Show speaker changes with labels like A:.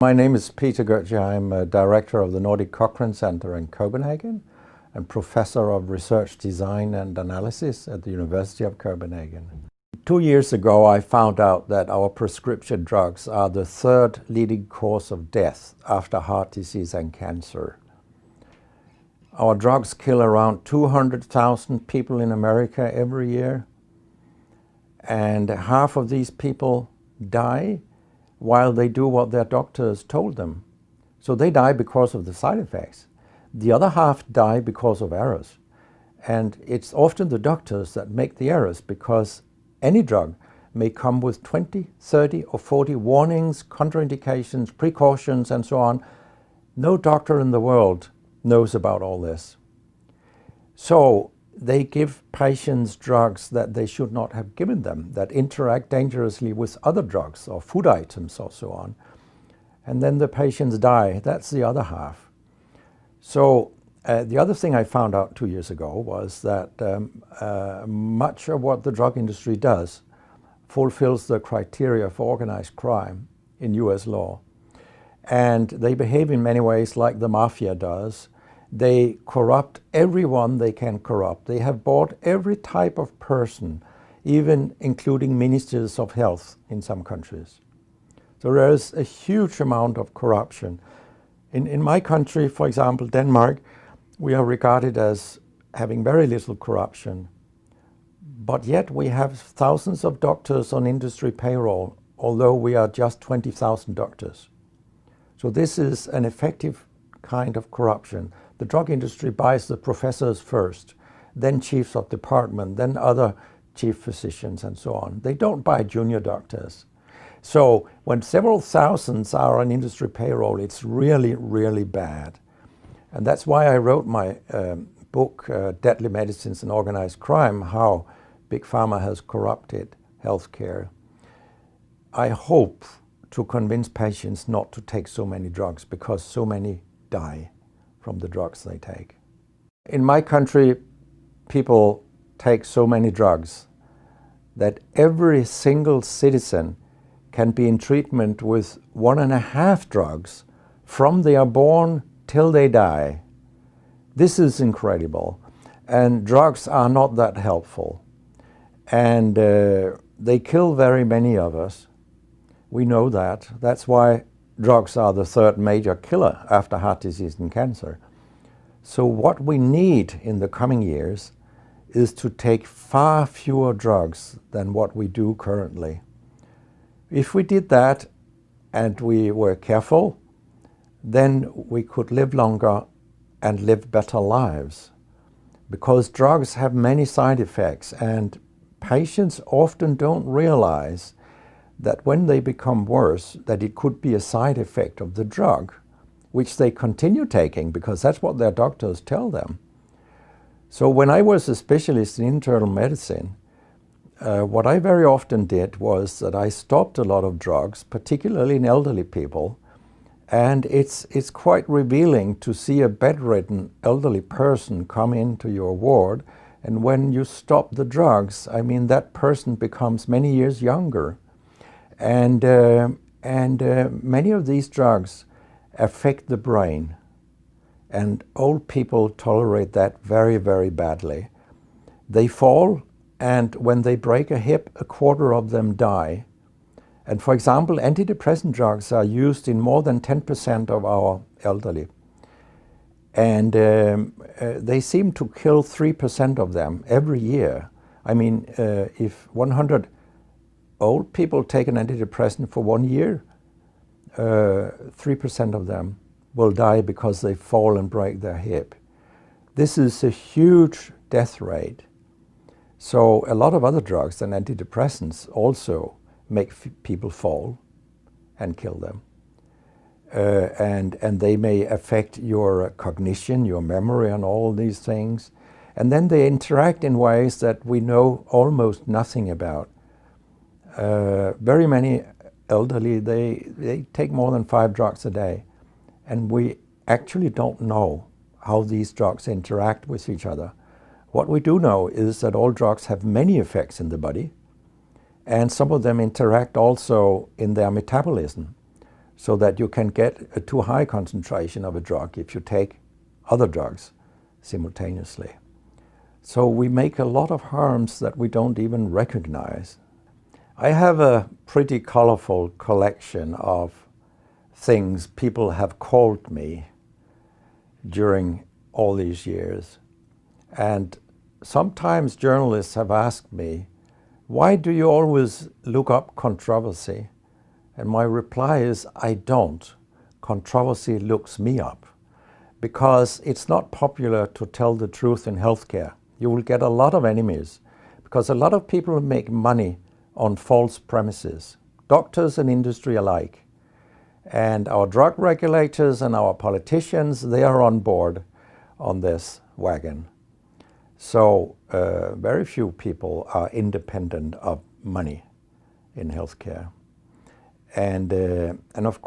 A: My name is Peter Gøtzsche. I'm a director of the Nordic Cochrane Center in Copenhagen and professor of research design and analysis at the University of Copenhagen. 2 years ago, I found out that our prescription drugs are the third leading cause of death after heart disease and cancer. Our drugs kill around 200,000 people in America every year, and half of these people die while they do what their doctors told them. So they die because of the side effects. The other half die because of errors. And it's often the doctors that make the errors, because any drug may come with 20, 30 or 40 warnings, contraindications, precautions, and so on. No doctor in the world knows about all this. So they give patients drugs that they should not have given them, that interact dangerously with other drugs or food items or so on. And then the patients die. That's the other half. So the other thing I found out 2 years ago was that much of what the drug industry does fulfills the criteria for organized crime in US law. And they behave in many ways like the mafia does. They corrupt everyone they can corrupt. They have bought every type of person, even including ministers of health in some countries. So there is a huge amount of corruption. In my country, for example, Denmark, we are regarded as having very little corruption. But yet we have thousands of doctors on industry payroll, although we are just 20,000 doctors. So this is an effective kind of corruption. The drug industry buys the professors first, then chiefs of department, then other chief physicians and so on. They don't buy junior doctors. So when several thousands are on industry payroll, it's really, really bad. And that's why I wrote my book, Deadly Medicines and Organized Crime, How Big Pharma Has Corrupted Healthcare. I hope to convince patients not to take so many drugs, because so many die from the drugs they take. In my country, people take so many drugs that every single citizen can be in treatment with 1.5 drugs from they are born till they die. This is incredible. And drugs are not that helpful. And they kill very many of us. We know that. That's why drugs are the third major killer after heart disease and cancer. So what we need in the coming years is to take far fewer drugs than what we do currently. If we did that and we were careful, then we could live longer and live better lives. Because drugs have many side effects, and patients often don't realize that when they become worse, that it could be a side effect of the drug, which they continue taking because that's what their doctors tell them. So when I was a specialist in internal medicine, what I very often did was that I stopped a lot of drugs, particularly in elderly people. And it's quite revealing to see a bedridden elderly person come into your ward, and when you stop the drugs, I mean, that person becomes many years younger. And many of these drugs affect the brain, and old people tolerate that very, very badly. They fall, and when they break a hip, 1/4 of them die. And for example, antidepressant drugs are used in more than 10% of our elderly. And they seem to kill 3% of them every year. I mean, if 100 old people take an antidepressant for 1 year, 3% of them will die because they fall and break their hip. This is a huge death rate. So a lot of other drugs than antidepressants also make people fall and kill them. And they may affect your cognition, your memory, and all these things. And then they interact in ways that we know almost nothing about. Very many elderly, they take more than 5 drugs a day. And we actually don't know how these drugs interact with each other. What we do know is that all drugs have many effects in the body, and some of them interact also in their metabolism. so that you can get a too high concentration of a drug if you take other drugs simultaneously. So we make a lot of harms that we don't even recognize. I have a pretty colorful collection of things people have called me during all these years. And sometimes journalists have asked me, why do you always look up controversy? And my reply is, I don't. Controversy looks me up, because it's not popular to tell the truth in healthcare. You will get a lot of enemies, because a lot of people make money on false premises, doctors and industry alike. And our drug regulators and our politicians, they are on board on this wagon. So very few people are independent of money in healthcare. And of course,